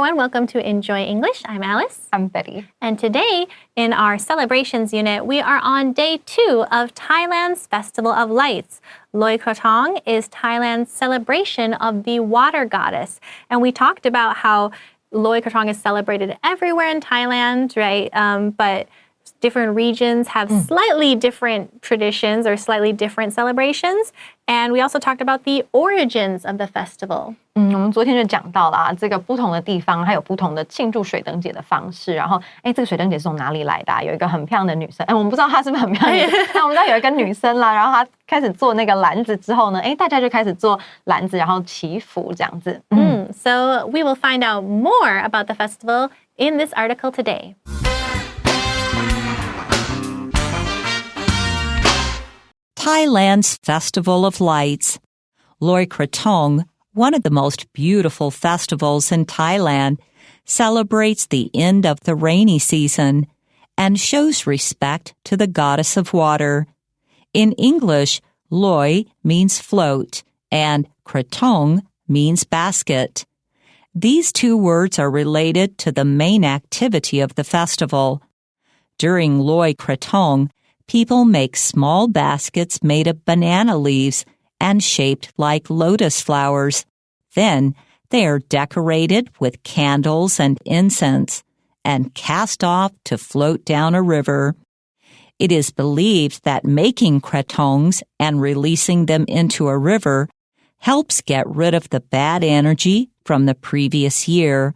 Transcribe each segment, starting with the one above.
everyone. Welcome to Enjoy English. I'm Alice. I'm Betty. And today, in our celebrations unit, we are on day 2 of Thailand's Festival of Lights. Loy Krathong is Thailand's celebration of the water goddess. And we talked about how Loy Krathong is celebrated everywhere in Thailand, right? But different regions have slightly different traditions or slightly different celebrations. And we also talked about the origins of the festival. 我们昨天就讲到了这个不同的地方还有不同的庆祝水灯节的方式。然后，这个水灯节是从哪里来的有一个很漂亮的女生，我们不知道她是不是很漂亮的女生，但我们知道有一个女生啦，然后她开始做那个篮子之后呢，大家就开始做篮子，然后祈福这样子。So we will find out more about the festival in this article today. Thailand's Festival of Lights. Loy Krathong, one of the most beautiful festivals in Thailand, celebrates the end of the rainy season and shows respect to the goddess of water. In English, Loy means float and Krathong means basket. These two words are related to the main activity of the festival. During Loy Krathong, people make small baskets made of banana leaves and shaped like lotus flowers. Then they are decorated with candles and incense and cast off to float down a river. It is believed that making krathongs and releasing them into a river helps get rid of the bad energy from the previous year.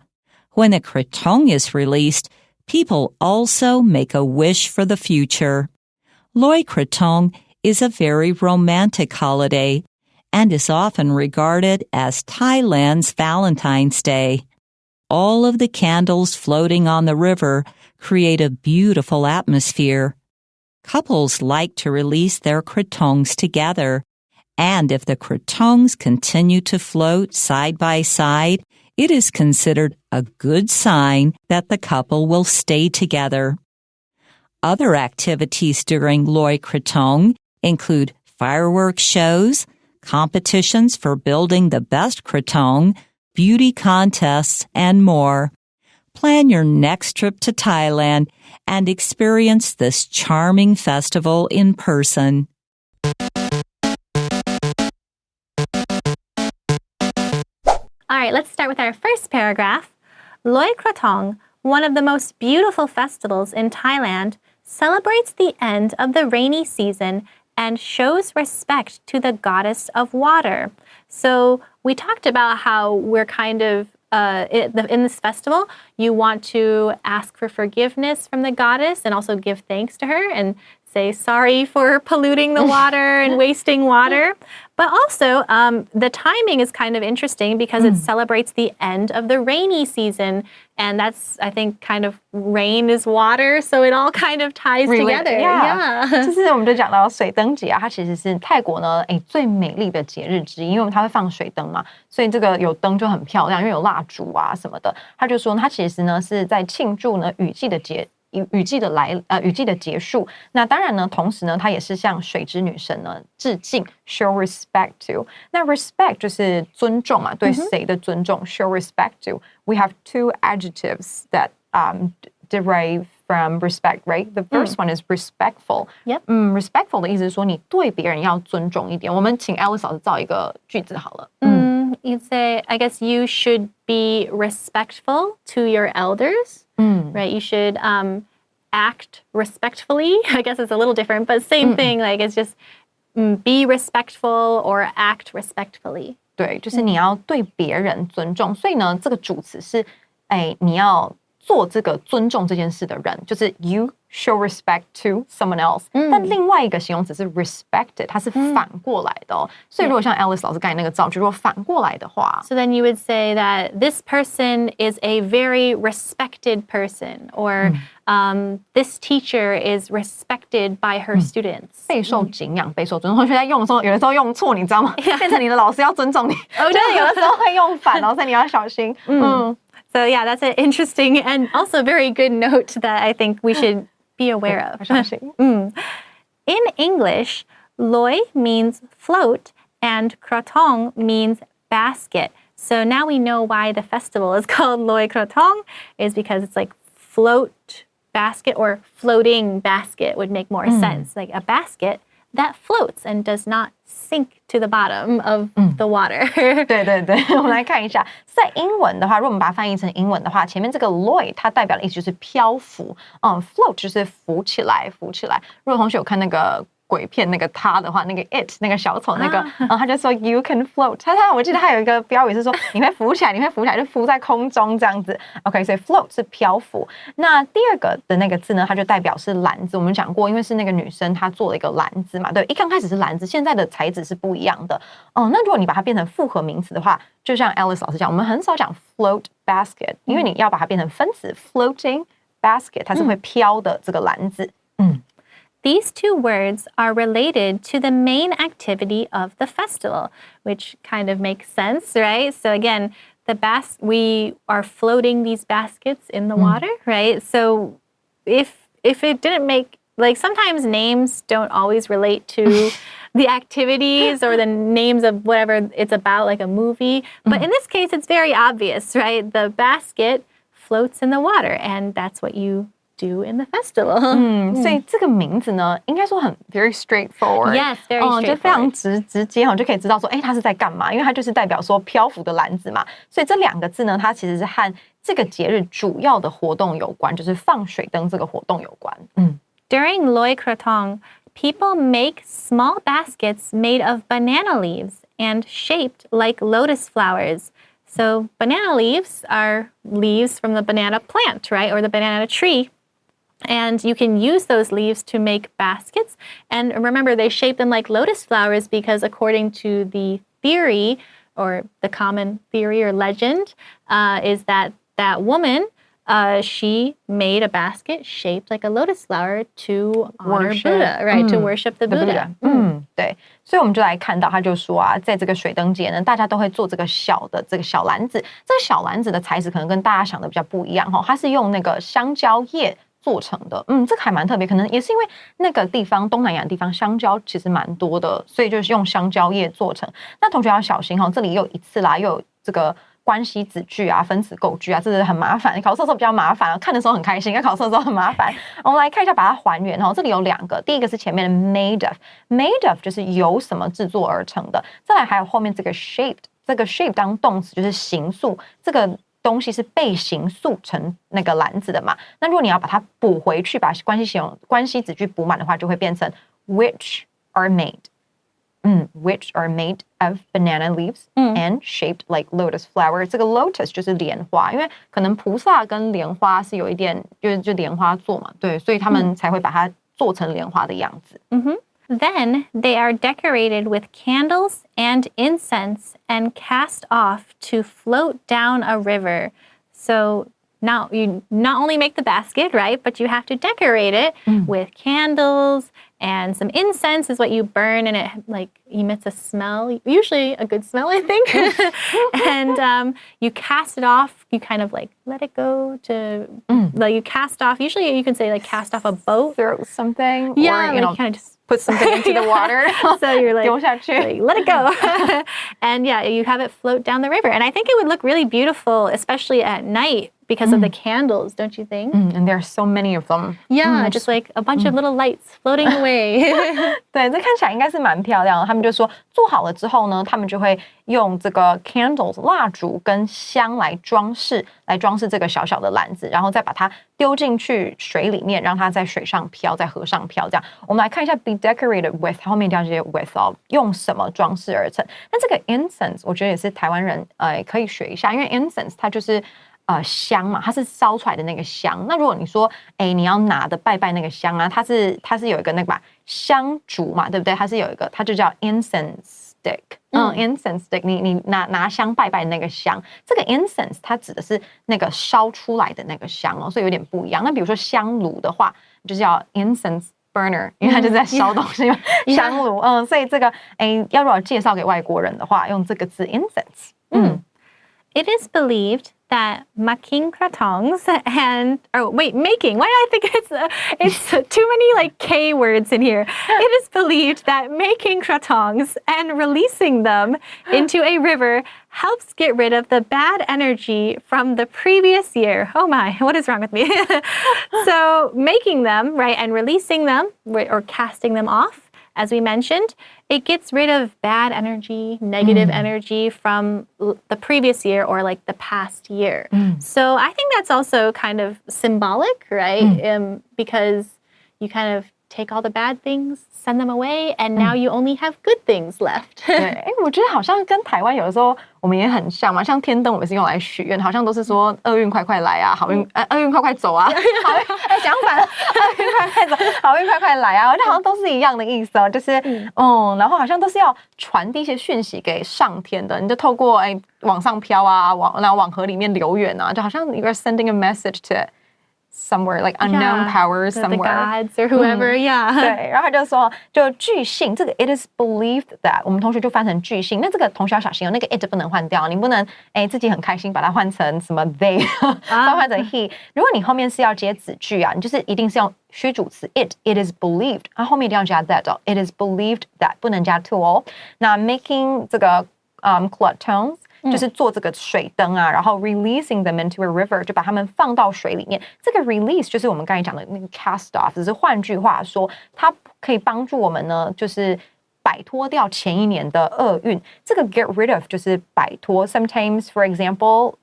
When a krathong is released, people also make a wish for the future. Loy Krathong is a very romantic holiday and is often regarded as Thailand's Valentine's Day. All of the candles floating on the river create a beautiful atmosphere. Couples like to release their krathongs together, and if the krathongs continue to float side by side, it is considered a good sign that the couple will stay together. Other activities during Loy Krathong include fireworks shows, competitions for building the best krathong, beauty contests, and more. Plan your next trip to Thailand and experience this charming festival in person. All right, let's start with our first paragraph. Loy Krathong, one of the most beautiful festivals in Thailand, celebrates the end of the rainy season and shows respect to the goddess of water. So we talked about how we're kind of, in this festival, you want to ask for forgiveness from the goddess and also give thanks to her and say sorry for polluting the water and wasting water. But also, the timing is kind of interesting because it celebrates the end of the rainy season. And that's, I think, kind of rain is water, so it all kind of ties together. Yeah. 就是我们就讲到水灯节它其实是泰国呢最美丽的节日之一，因为它会放水灯嘛，所以这个有灯就很漂亮，因为有蜡烛啊什么的。他就说它其实呢是在庆祝呢雨季的结束。那当然呢，同时呢，它也是向水之女神呢致敬 ，show respect to。那 respect 就是尊重嘛，对谁的尊重 ，show respect to。We have two adjectives that derive from respect, right? The first one is respectful. Yep. Respectful 的意思是说你对别人要尊重一点。我们请 Alice 老师造一个句子好了。You'd say, I guess you should be respectful to your elders, right? You should act respectfully. I guess it's a little different, but same thing. Like it's just be respectful or act respectfully. 对，就是你要对别人尊重。所以呢，这个主词是，你要做这个尊重这件事的人，就是 you show respect to someone else。但另外一个形容词是 respected， 它是反过来的哦。所以如果像 Alice 老师刚才那个造句，如果反过来的话 So then you would say that this person is a very respected person, or this teacher is respected by her students. 备受敬仰，备受尊重。同学在用的时候，有的时候用错，你知道吗？变成你的老师要尊重你，就是有的时候会用反哦，所以你要小心。So yeah, that's an interesting and also very good note that I think we should be aware of. In English, Loy means float and krathong means basket. So now we know why the festival is called Loi Krathong, is because it's like float basket or floating basket would make more sense. Like a basket that floats and does not sink to the bottom of the water. 对对对，我们来看一下，在英文的话，如果我们把它翻译成英文的话，前面这个 loi 它代表的意思就是漂浮，float 就是浮起来，浮起来。如果同学有看那个鬼片那个他的话，那个 it 那个小丑那个，他就说 you can float。我记得他有一个标语是说你会浮起来，你会浮起来，就浮在空中这样子。OK， 所以 float 是漂浮。那第二个的那个字呢，它就代表是篮子。我们讲过，因为是那个女生她做了一个篮子嘛，对，一刚开始是篮子，现在的材质是不一样的。那如果你把它变成复合名词的话，就像 Alice 老师讲，我们很少讲 float basket，因为你要把它变成分词 floating basket， 它是会飘的这个篮子。These two words are related to the main activity of the festival, which kind of makes sense, right? So again, we are floating these baskets in the water, right? So if it didn't make, like sometimes names don't always relate to the activities or the names of whatever it's about, like a movie. But in this case, it's very obvious, right? The basket floats in the water, and that's what you do in the festival. 所以这个名字呢，应该说很 very straightforward. Yes, very straightforward. 就非常直接就可以知道说，它是在干嘛？因为它就是代表说漂浮的篮子嘛。所以这两个字呢，它其实是和这个节日主要的活动有关，就是放水灯这个活动有关。During Loi Krathong, people make small baskets made of banana leaves and shaped like lotus flowers. So banana leaves are leaves from the banana plant, right? Or the banana tree.And you can use those leaves to make baskets. And remember, they shape them like lotus flowers because according to the theory, or the common theory or legend, is that woman, she made a basket shaped like a lotus flower to honor Buddha, right? To worship the Buddha. 对，所以我们就来看到，他就说啊，在这个水灯节呢，大家都会做这个小篮子。这个小篮子的材质可能跟大家想的比较不一样它是用那个香蕉叶做成的，这个还蛮特别，可能也是因为那个地方东南亚的地方香蕉其实蛮多的，所以就是用香蕉叶做成。那同学要小心这里又一次啦，又有这个关系子句啊、分词构句啊，这是很麻烦。考试的时候比较麻烦，看的时候很开心，考试的时候很麻烦。我们来看一下，把它还原这里有两个，第一个是前面的 made of 就是由什么制作而成的，再来还有后面这个 shaped， 这个 shape 当动词就是形塑，这个东西是被形塑成那个篮子的嘛？那如果你要把它补回去，把关系子句补满的话，就会变成 which are made。which are made of banana leaves and shaped like lotus flower。这个 lotus 就是莲花，因为可能菩萨跟莲花是有一点就莲花座嘛，对，所以他们才会把它做成莲花的样子。Then they are decorated with candles and incense and cast off to float down a river. So now you not only make the basket, right, but you have to decorate it with candles, and some incense is what you burn, and it like emits a smell, usually a good smell, I think. And you cast it off. You kind of like let it go to like you cast off. Usually you can say like cast off a boat, throw something, yeah, or you know, kind of just put something into the water. So you're like, 丢下去 like, let it go. And yeah, you have it float down the river. And I think it would look really beautiful, especially at night, because of the candles, don't you think? And there are so many of them. Yeah, just like a bunch of little lights floating away. 对，这看起来应该是蛮漂亮的。他们就说做好了之后呢，他们就会用这个 candles 蜡烛跟香来装饰这个小小的篮子，然后再把它丢进去水里面，让它在水上漂，在河上漂。这样，我们来看一下 be decorated with， 它后面一定要接 with 用什么装饰而成？那这个 incense， 我觉得也是台湾人可以学一下，因为 incense 它就是香嘛，它是烧出来的那个香。那如果你说，你要拿的拜拜那个香啊，它是有一个那个香烛嘛，对不对？它是有一个，它就叫 incense stick。incense stick， 你拿香拜拜的那个香，这个 incense 它指的是那个烧出来的那个香所以有点不一样。那比如说香炉的话，就是叫 incense burner， 因为它就在烧东西嘛，香炉。所以这个要如果介绍给外国人的话，用这个字 incense。It is believed that making croutons making. Why do I think it's too many like K words in here? It is believed that making croutons and releasing them into a river helps get rid of the bad energy from the previous year. Oh my, what is wrong with me? So making them, right, and releasing them or casting them off, as we mentioned, it gets rid of bad energy, negative energy from the previous year or like the past year. So I think that's also kind of symbolic, right? Because you kind of take all the bad things, send them away, and now you only have good things left. 对，我觉得好像跟台湾有的时候我们也很像嘛，像天灯我们是用来许愿，好像都是说厄运快快来啊，好运厄运快快走啊，好运讲反了，厄运快快走，好运快快来啊，我觉得好像都是一样的意思哦，就是然后好像都是要传递一些讯息给上天的，你就透过往上飘啊，往河里面流远啊，就好像 you're sending a message to somewhere like unknown powers somewhere. The gods or whoever, yeah. 对，然后他就说，就据信，这个 it is believed that 我们同学就翻成据信，那这个同学要小心哦，那个 it 不能换掉，你不能自己很开心把它换成什么 they， 换成 he。如果你后面是要接子句啊，你就是一定是用虚主词 it is believed， 然后后面一定要加 that 哦 ，it is believed that 不能加 to 哦。那 making 这个croutons。就是做这个水灯啊，然后 releasing them into a river， 就把它们放到水里面。这个 release 就是我们刚才讲的那个 cast off， 只是换句话说，它可以帮助我们呢，就是摆脱掉前一年的厄运。这个 get rid of 就是摆脱。Sometimes, for example,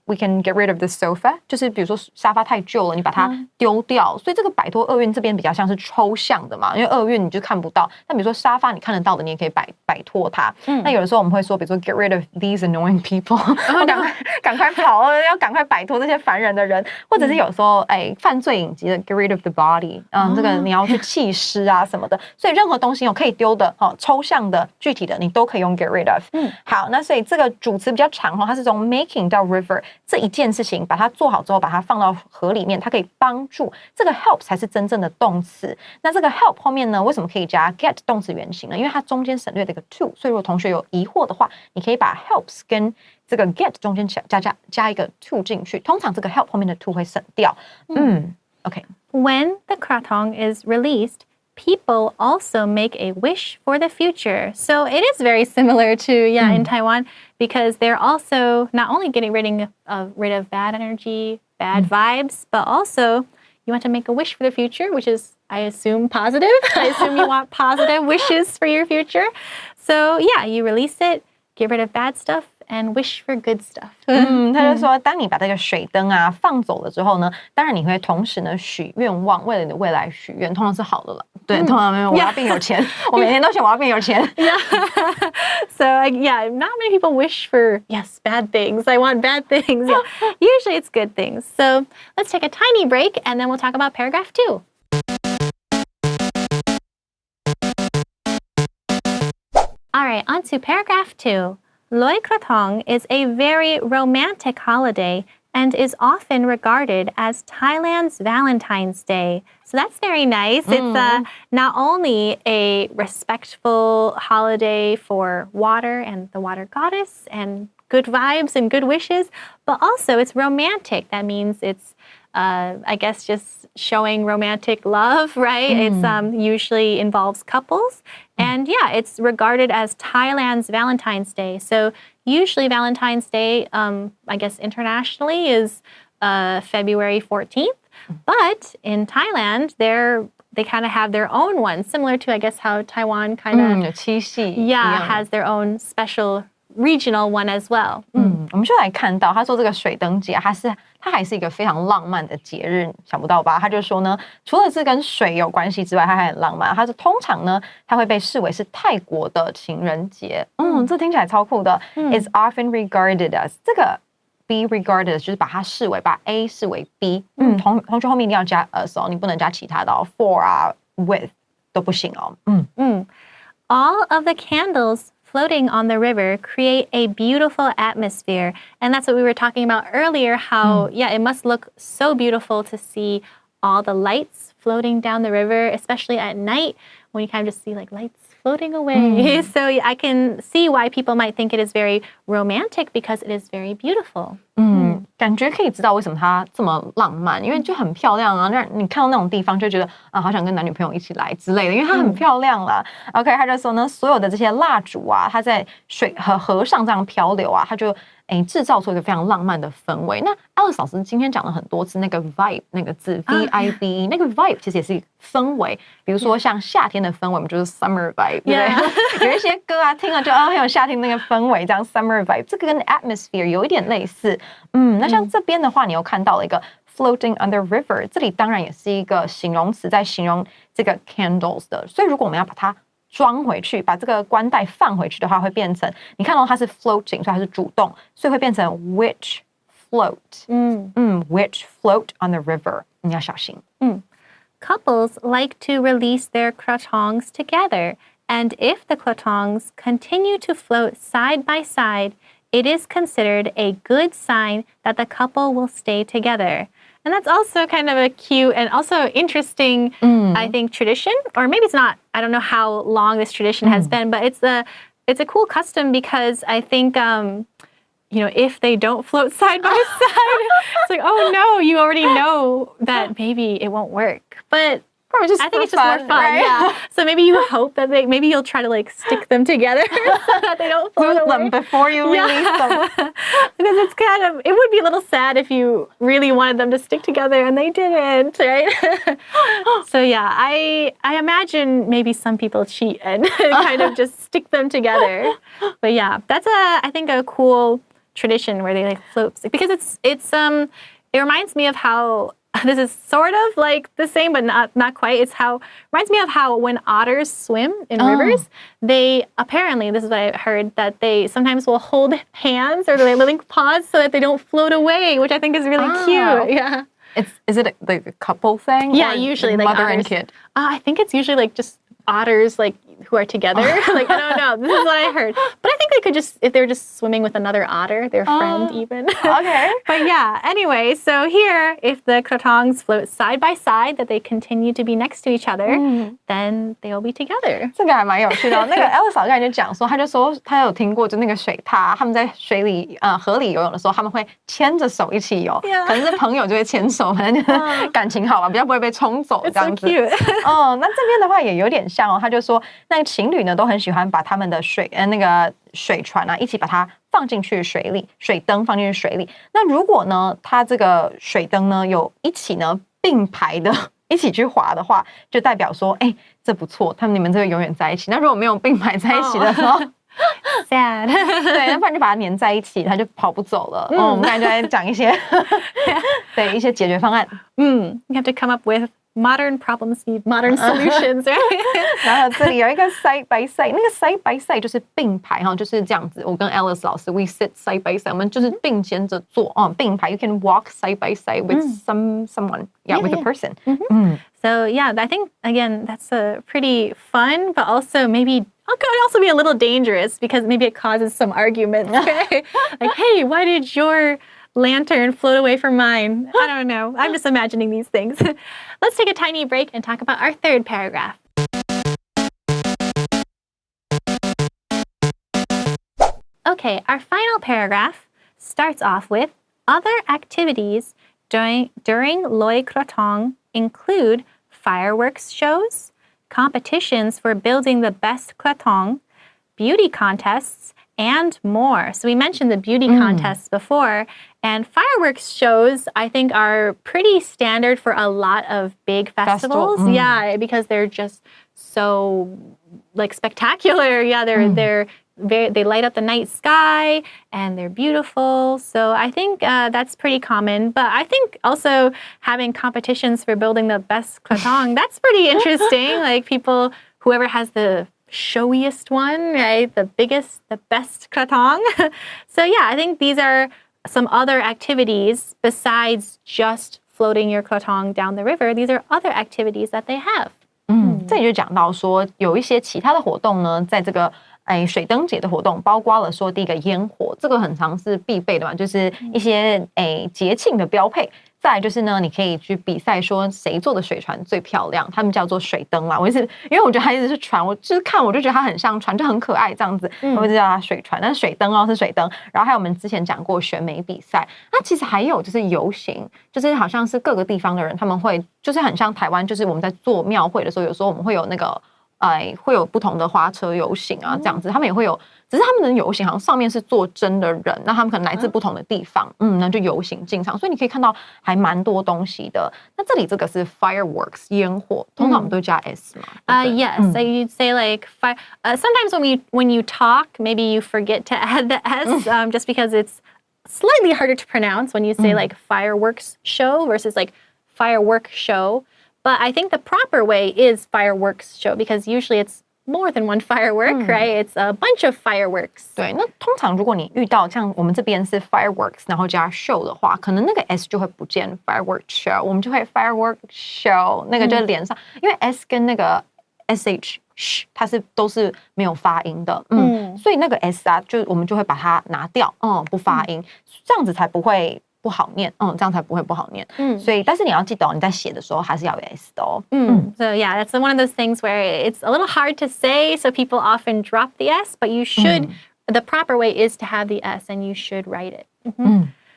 we can get rid of the sofa， 就是比如说沙发太旧了，你把它丢掉。所以这个摆脱厄运这边比较像是抽象的嘛，因为厄运你就看不到。那比如说沙发你看得到的，你也可以摆脱它。那有的时候我们会说，比如说 get rid of these annoying people， 赶快跑，要赶快摆脱这些烦人的人。或者是有时候犯罪影集的 get rid of the body， 这个你要去弃尸啊什么的。所以任何东西可以丢的。抽象的、具体的，你都可以用 get rid of。好，那所以这个主词比较长它是从 making 到 river 这一件事情，把它做好之后，把它放到河里面，它可以帮助。这个 help 才是真正的动词。那这个 help 后面呢，为什么可以加 get 动词原形呢？因为它中间省略了一个 to， 所以如果同学有疑惑的话，你可以把 helps 跟这个 get 中间加一个 to 进去。通常这个 help 后面的 to 会省掉。OK。When the crouton is released,people also make a wish for the future. So it is very similar to, in Taiwan, because they're also not only getting rid of bad energy, bad vibes, but also you want to make a wish for the future, which is, I assume, positive. I assume you want positive wishes for your future. So you release it, get rid of bad stuff,and wish for good stuff. 他就说，当你把这个水灯啊放走了之后呢，当然你会同时呢许愿望，为了你的未来许愿，通常是好的了。对，通常我要变有钱，我每天都想我要变有钱。So not many people wish for bad things. I want bad things. Usually it's good things. So let's take a tiny break, and then we'll talk about paragraph 2. All right, on to paragraph 2. Loi Krathong is a very romantic holiday and is often regarded as Thailand's Valentine's Day. So that's very nice. It's not only a respectful holiday for water and the water goddess and good vibes and good wishes, but also it's romantic. That means it's I guess just showing romantic love, right? It's usually involves couples. And it's regarded as Thailand's Valentine's Day. So usually Valentine's Day, I guess internationally is February 14th. But in Thailand, they kind of have their own one, similar to, I guess, how Taiwan kind of 七夕 has their own special regional one as well. 我们就来看到他说这个水灯节，它还是一个非常浪漫的节日，想不到吧？他就说呢，除了是跟水有关系之外，它还很浪漫。他说通常呢，它会被视为是泰国的情人节。这听起来超酷的。Is often regarded as 这个 be regarded 就是把它视为把 A 视为 B。同学后面一定要加 as 哦，你不能加其他的哦 ，for 啊 with 都不行哦。All of the candles floating on the river create a beautiful atmosphere. And that's what we were talking about earlier, how, it must look so beautiful to see all the lights floating down the river, especially at night when you kind of just see like lights floating away. So I can see why people might think it is very romantic because it is very beautiful. 感觉可以知道为什么它这么浪漫，因为就很漂亮啊。那你看到那种地方就觉得啊，好想跟男女朋友一起来之类的，因为它很漂亮啦。OK， 他就说呢，所有的这些蜡烛啊，它在水和河上这样漂流啊，它就制造出一个非常浪漫的氛围。那 Alice 老师今天讲了很多次那个 vibe 那个字 VIBE， 那个 vibe 其实也是氛围。比如说像夏天的氛围，我们就是 summer vibe， 对不对？有一些歌啊，听了就很有夏天那个氛围，这样 summer vibe， 这个跟 atmosphere 有一点类似。那像这边的话，你又看到了一个 floating on the river， 这里当然也是一个形容词，在形容这个 candles 的。所以如果我们要把它装回去，把这个冠带放回去的话，会变成你看到它是 floating， 所以它是主动，所以会变成 which float，which float on the river， 你要小心。Couples like to release their croutons together, and if the croutons continue to float side by side, it is considered a good sign that the couple will stay together. And that's also kind of a cute and also interesting, I think, tradition. Or maybe it's not. I don't know how long this tradition has been, but it's a cool custom because I think, if they don't float side by side, it's like, oh no, you already know that maybe it won't work. But I think it's just more fun, right? Yeah. So maybe you hope that maybe you'll try to stick them together so that they don't float away. Them before you release them. Because it would be a little sad if you really wanted them to stick together and they didn't, right? So yeah, I imagine maybe some people cheat and kind of just stick them together. But yeah, that's I think a cool tradition where they float, because it reminds me of how this is sort of like the same, but not quite. Reminds me of how when otters swim in rivers, they apparently, this is what I heard, that they sometimes will hold hands or they link paws so that they don't float away, which I think is really cute. Yeah. Is it like a couple thing? Yeah, usually like mother otters. And kid. I think it's usually just otters who are together. I don't know. This is what I heard. But I think they could just, if they're just swimming with another otter, their friend even. Okay. But yeah, anyway, so here, if the croutons float side by side, that they continue to be next to each other, then they'll be together. 这个还蛮有趣的。那个 Alice 老师就讲说，他就说他有听过，就那个水獭，他们在水里河里游泳的时候，他们会牵着手一起游，可能是朋友就会牵手，反正就是感情好吧，比较不会被冲走这样子。It's so cute. 那这边的话也有点像哦，他就说那个情侣呢都很喜欢把他们的那个水船啊一起把它放进去水里，水灯放进去水里。那如果呢，它这个水灯呢有一起呢并排的一起去滑的话，就代表说，这不错，你们这个永远在一起。那如果没有并排在一起的时候sad. 对，要不然就把它粘在一起，它就跑不走了。我们刚才就在讲一些对一些解决方案。You have to come up with modern problems need modern solutions, right? 然后这里有一个 side by side， 那个 side by side 就是并排哈，就是这样子。我跟 Alice 老师 we sit side by side， 我们就是并肩着坐并排。You can walk side by side with someone, with a person. So yeah, I think again that's a pretty fun, but also maybe could also be a little dangerous because maybe it causes some arguments. Okay? Like, hey, why did your lantern float away from mine? I don't know. I'm just imagining these things. Let's take a tiny break and talk about our third paragraph. Okay, our final paragraph starts off with other activities during Loi Krathong include fireworks shows, competitions for building the best krathong, beauty contests, and more. So we mentioned the beauty contests before, and fireworks shows I think are pretty standard for a lot of big festivals. Yeah, because they're just so spectacular. Yeah, they light up the night sky and they're beautiful. So I think that's pretty common. But I think also having competitions for building the best krathong, that's pretty interesting. Like whoever has the showiest one, right? The biggest, the best krathong. So yeah, I think these are some other activities besides just floating your krathong down the river. These are other activities that they have. 这里就讲到说有一些其他的活动呢，在这个水灯节的活动，包括了说第一个烟火，这个很常是必备的嘛，就是一些节庆的标配。再来就是呢，你可以去比赛说谁做的水船最漂亮，他们叫做水灯啦。我因为我觉得它一直是船，我就是看我就觉得它很像船，就很可爱这样子，我就叫它水船。但是水灯哦是水灯，然后还有我们之前讲过选美比赛，那其实还有就是游行，就是好像是各个地方的人他们会就是很像台湾，就是我们在做庙会的时候，有时候我们会有那个会有不同的花车游行啊，这样子，他们也会有，只是他们的游行好像上面是坐真的人，那他们可能来自不同的地方，那就游行进场，所以你可以看到还蛮多东西的。那这里这个是 fireworks 烟火，通常我们都加 s 嘛。Yes, so you'd say like fire. Sometimes when you talk, maybe you forget to add the s, just because it's slightly harder to pronounce when you say like fireworks show versus like firework show.But I think the proper way is fireworks show because usually it's more than one firework, right? It's a bunch of fireworks. 对，那通常如果你遇到像我们这边是 fireworks， 然后加 show 的话，可能那个 s 就会不见 firework show， 我们就会 firework show， 那个就连上，因为 s 跟那个 sh 它都是没有发音的，所以那个 s 啊，就我们就会把它拿掉，不发音，这样子才不会不好念，这样才不会不好念。所以，但是你要记得，你在写的时候还是要有 s 的哦。So yeah, that's one of those things where it's a little hard to say, so people often drop the s, but you should. The proper way is to have the s, and you should write it.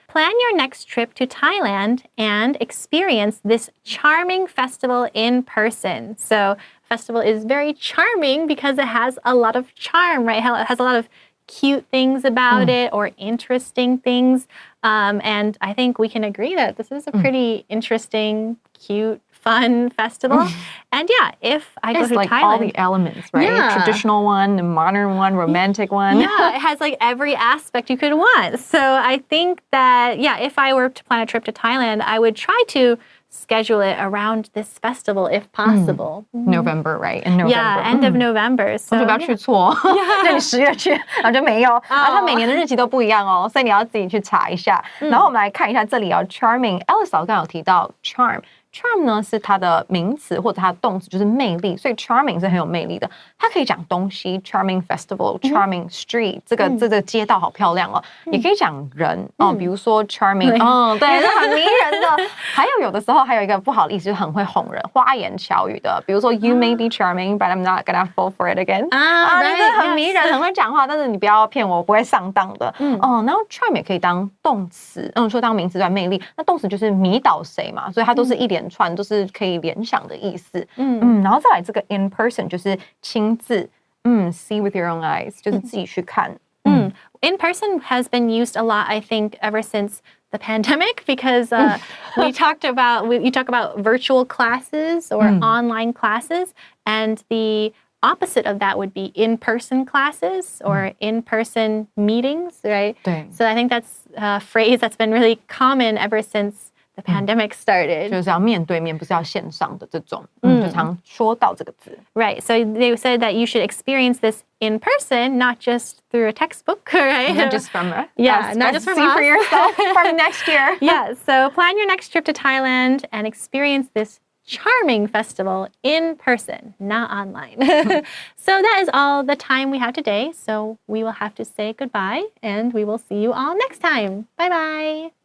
Plan your next trip to Thailand and experience this charming festival in person. So, festival is very charming because it has a lot of charm, right? It has a lot of cute things about it or interesting things. And I think we can agree that this is a pretty interesting, cute, fun festival. And yeah, if I go to like Thailand, all the elements, right? Yeah. Traditional one, the modern one, romantic one. Yeah, it has like every aspect you could want. So I think that, yeah, if I were to plan a trip to Thailand, I would try to schedule it around this festival if possible. November, right? In November. Yeah, end of November. 我 So 就不要去错，就你10月去，然后就没有，然后它每年的日期都不一样哦，所以你要自己去查一下。然后我们来看一下这里哦 ，charming。Alice 老师刚刚有提到 charm。Charm 呢是它的名词或者它的动词，就是魅力，所以 charming 是很有魅力的。它可以讲东西 ，charming festival、charming street， 这个街道好漂亮哦。也可以讲人哦，比如说 charming， 对，是很迷人的。还有的时候还有一个不好的意思，就是很会哄人，花言巧语的。比如说 you may be charming, but I'm not gonna fall for it again。你真的很迷人，很会讲话，但是你不要骗我，我不会上当的。然后 charm 也可以当动词，说当名词对魅力，那动词就是迷倒谁嘛，所以它都是一连串都是可以联想的意思。然后再来这个 in person 就是亲自，see with your own eyes 就是自己去看。In person has been used a lot, I think, ever since the pandemic because you talk about virtual classes or online classes, and the opposite of that would be in-person classes or in-person meetings, right? 对。So I think that's a phrase that's been really common ever since the pandemic started. 就是要面对面，不是要线上的这种，就常说到这个字。Right. So they said that you should experience this in person, not just through a textbook, right? Not just from not just from see us. for yourself from next year. Yeah. So plan your next trip to Thailand and experience this charming festival in person, not online. So that is all the time we have today. So we will have to say goodbye, and we will see you all next time. Bye-bye.